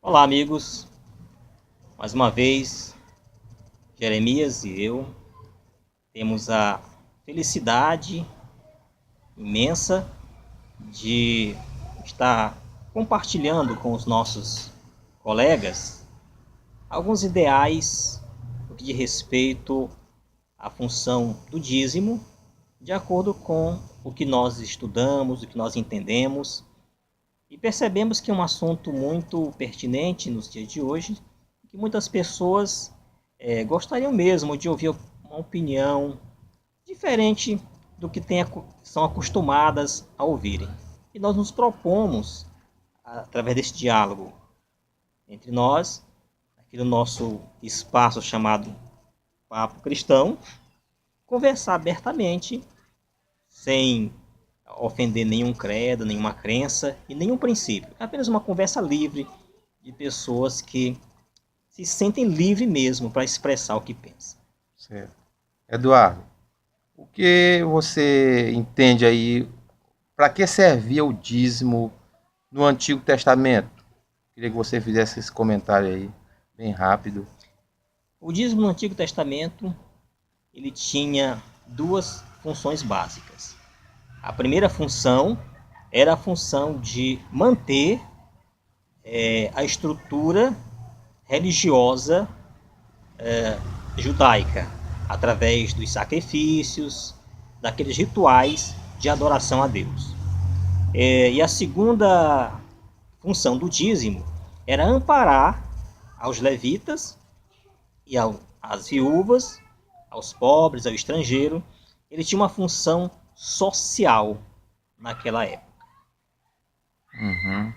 Olá, amigos. Mais uma vez, Jeremias e eu temos a felicidade imensa de estar compartilhando com os nossos colegas alguns ideais no que diz respeito à função do dízimo, de acordo com o que nós estudamos, o que nós entendemos, e percebemos que é um assunto muito pertinente nos dias de hoje, que muitas pessoas gostariam mesmo de ouvir uma opinião diferente do que são acostumadas a ouvirem. E nós nos propomos, através desse diálogo entre nós, aqui no nosso espaço chamado Papo Cristão, conversar abertamente, sem ofender nenhum credo, nenhuma crença e nenhum princípio. É apenas uma conversa livre de pessoas que se sentem livres mesmo para expressar o que pensam. Certo. Eduardo, o que você entende aí, para que servia o dízimo no Antigo Testamento? Queria que você fizesse esse comentário aí, bem rápido. O dízimo no Antigo Testamento, ele tinha duas funções básicas. A primeira função era a função de manter a estrutura religiosa judaica, através dos sacrifícios, daqueles rituais de adoração a Deus. E a segunda função do dízimo era amparar aos levitas e às viúvas, aos pobres, ao estrangeiro. Ele tinha uma função social naquela época. Uhum.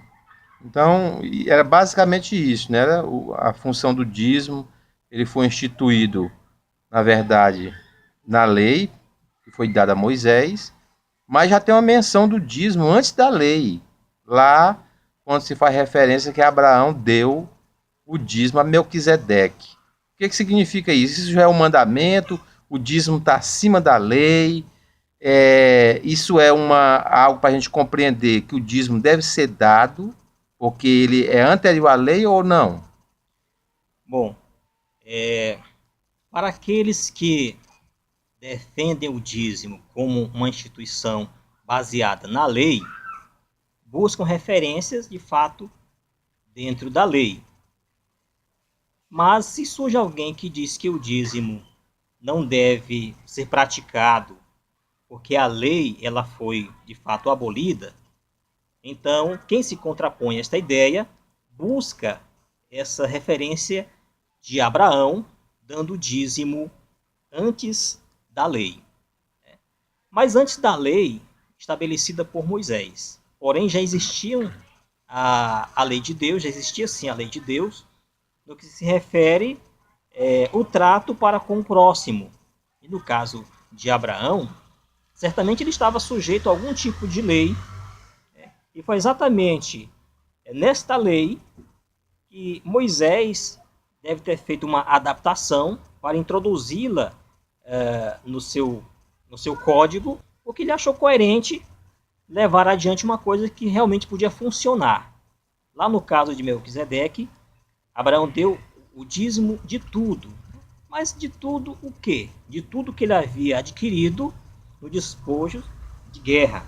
Então, era basicamente isso, né? Era a função do dízimo. Ele foi instituído, na verdade, na lei que foi dada a Moisés, mas já tem uma menção do dízimo antes da lei, lá quando se faz referência que Abraão deu o dízimo a Melquisedeque. O que significa isso? Isso já é um mandamento, o dízimo está acima da lei, isso é algo para a gente compreender que o dízimo deve ser dado, porque ele é anterior à lei ou não? Bom, para aqueles que defendem o dízimo como uma instituição baseada na lei, buscam referências de fato dentro da lei. Mas se surge alguém que diz que o dízimo não deve ser praticado porque a lei ela foi de fato abolida, então quem se contrapõe a esta ideia busca essa referência de Abraão dando o dízimo antes da lei. Mas antes da lei estabelecida por Moisés. Porém, já existia a lei de Deus, já existia sim a lei de Deus, no que se refere o trato para com o próximo. E no caso de Abraão, certamente ele estava sujeito a algum tipo de lei, e foi exatamente nesta lei que Moisés deve ter feito uma adaptação para introduzi-la no seu código, porque ele achou coerente levar adiante uma coisa que realmente podia funcionar. Lá no caso de Melquisedeque, Abraão deu o dízimo de tudo. Mas de tudo o quê? De tudo que ele havia adquirido no despojo de guerra.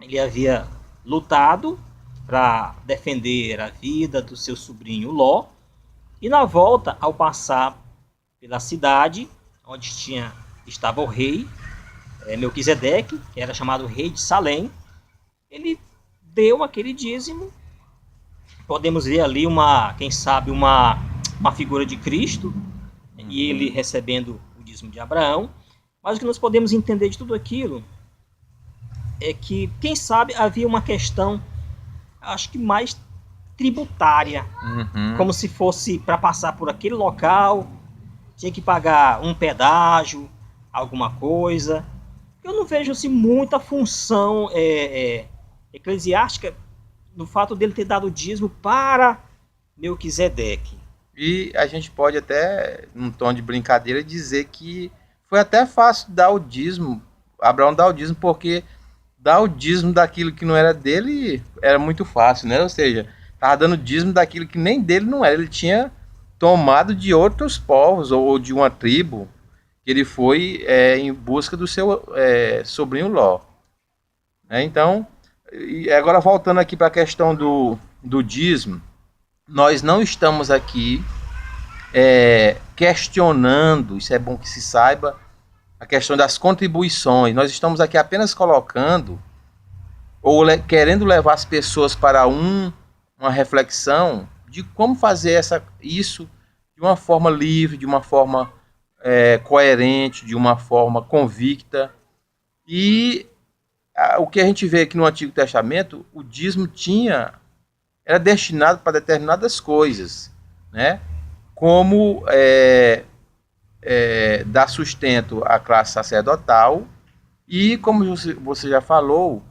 Ele havia lutado para defender a vida do seu sobrinho Ló, e na volta, ao passar pela cidade onde estava o rei, Melquisedeque, que era chamado rei de Salém, ele deu aquele dízimo. Podemos ver ali quem sabe, uma figura de Cristo, e ele recebendo o dízimo de Abraão. Mas o que nós podemos entender de tudo aquilo é que, quem sabe, havia uma questão, acho que mais tributária, como se fosse para passar por aquele local, tinha que pagar um pedágio, alguma coisa. Eu não vejo assim, muita função eclesiástica no fato dele ter dado dízimo para Melquisedeque. E a gente pode até, num tom de brincadeira, dizer que foi até fácil dar o dízimo, Abraão dar o dízimo, porque dar o dízimo daquilo que não era dele era muito fácil, né? Ou seja, estava dando dízimo daquilo que nem dele não era. Ele tinha tomado de outros povos ou de uma tribo que ele foi em busca do seu sobrinho Ló. Então, e agora voltando aqui para a questão do dízimo, nós não estamos aqui questionando, isso é bom que se saiba, a questão das contribuições. Nós estamos aqui apenas colocando ou querendo levar as pessoas para uma reflexão de como fazer isso de uma forma livre, de uma forma coerente, de uma forma convicta. E o que a gente vê aqui no Antigo Testamento, o dízimo era destinado para determinadas coisas, né? Como dar sustento à classe sacerdotal e, como você já falou,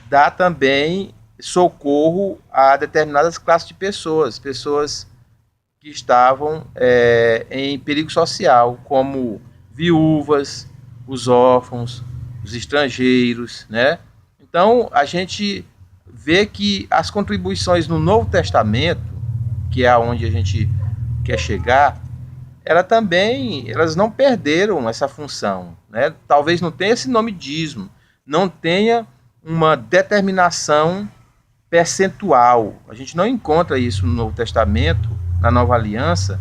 dar também socorro a determinadas classes de pessoas, pessoas que estavam em perigo social, como viúvas, os órfãos, os estrangeiros, né? Então, a gente vê que as contribuições no Novo Testamento, que é aonde a gente quer chegar, elas não perderam essa função, né? Talvez não tenha esse nome dízimo, não tenha uma determinação percentual. A gente não encontra isso no Novo Testamento, na Nova Aliança,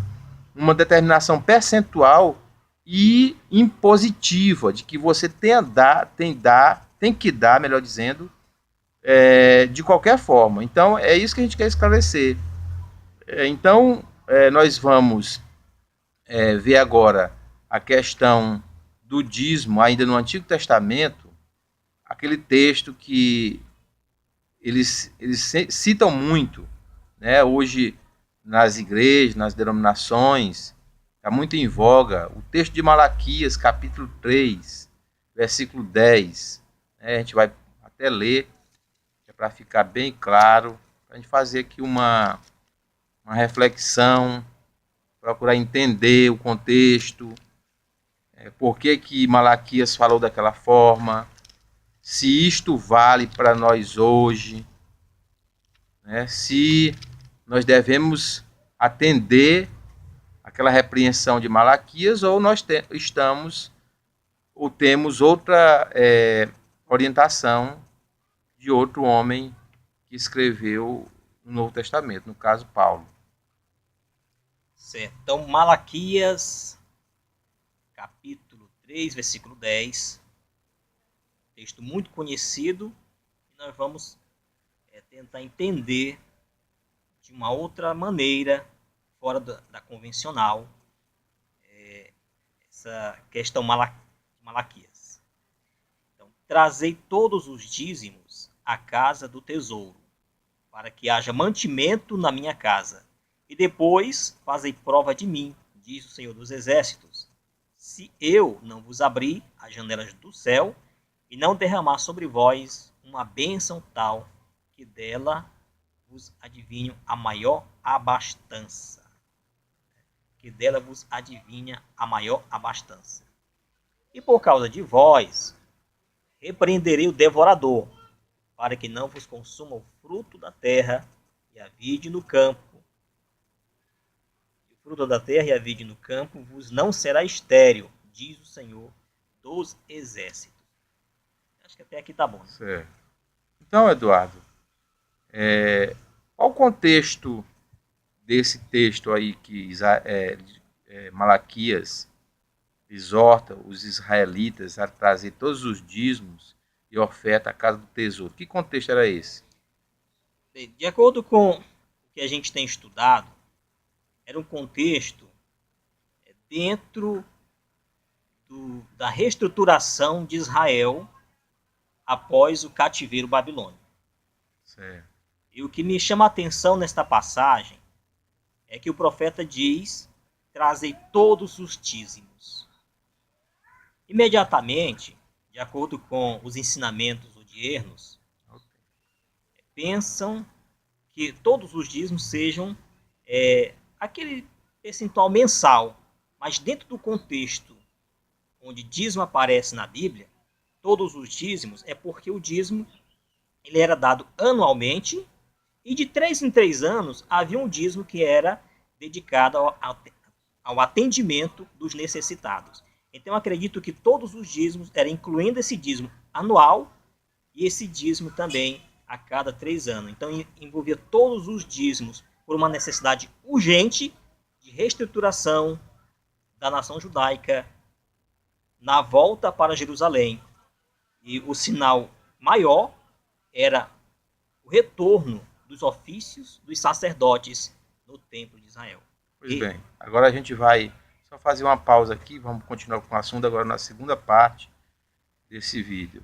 uma determinação percentual e impositiva de que você tem que dar, melhor dizendo, de qualquer forma. Então, é isso que a gente quer esclarecer. Então, nós vamos ver agora a questão do dízimo, ainda no Antigo Testamento, aquele texto que eles citam muito, né? Hoje, nas igrejas, nas denominações, está muito em voga o texto de Malaquias, capítulo 3, versículo 10. A gente vai até ler, para ficar bem claro, para a gente fazer aqui uma reflexão, procurar entender o contexto, por que Malaquias falou daquela forma, se isto vale para nós hoje, né? Se nós devemos atender aquela repreensão de Malaquias ou nós temos outra orientação de outro homem que escreveu o Novo Testamento, no caso Paulo. Certo. Então, Malaquias, capítulo 3, versículo 10, texto muito conhecido, e nós vamos tentar entender de uma outra maneira, fora da convencional, essa questão Malaquias. Então, trazei todos os dízimos à casa do tesouro, para que haja mantimento na minha casa. E depois fazei prova de mim, diz o Senhor dos Exércitos, se eu não vos abrir as janelas do céu e não derramar sobre vós uma bênção tal que dela vos adivinho a maior abastança. Que dela vos adivinha a maior abastança. E por causa de vós, repreenderei o devorador, para que não vos consuma o fruto da terra e a vide no campo. O fruto da terra e a vide no campo vos não será estéril, diz o Senhor dos Exércitos. Acho que até aqui tá bom. Né? Certo. Então, Eduardo, qual o contexto desse texto aí que Malaquias exorta os israelitas a trazer todos os dízimos e oferta à casa do tesouro? Que contexto era esse? De acordo com o que a gente tem estudado, era um contexto dentro da reestruturação de Israel após o cativeiro babilônico. Certo. E o que me chama a atenção nesta passagem é que o profeta diz: trazei todos os dízimos. Imediatamente, de acordo com os ensinamentos odiernos, pensam que todos os dízimos sejam aquele percentual mensal, mas dentro do contexto onde dízimo aparece na Bíblia, todos os dízimos, é porque o dízimo ele era dado anualmente e de 3 em 3 anos havia um dízimo que era dedicado ao atendimento dos necessitados. Então, eu acredito que todos os dízimos eram incluindo esse dízimo anual e esse dízimo também a cada 3 anos. Então, envolvia todos os dízimos por uma necessidade urgente de reestruturação da nação judaica na volta para Jerusalém. E o sinal maior era o retorno dos ofícios dos sacerdotes no templo de Israel. Pois bem, agora a gente vai só fazer uma pausa aqui, vamos continuar com o assunto agora na segunda parte desse vídeo.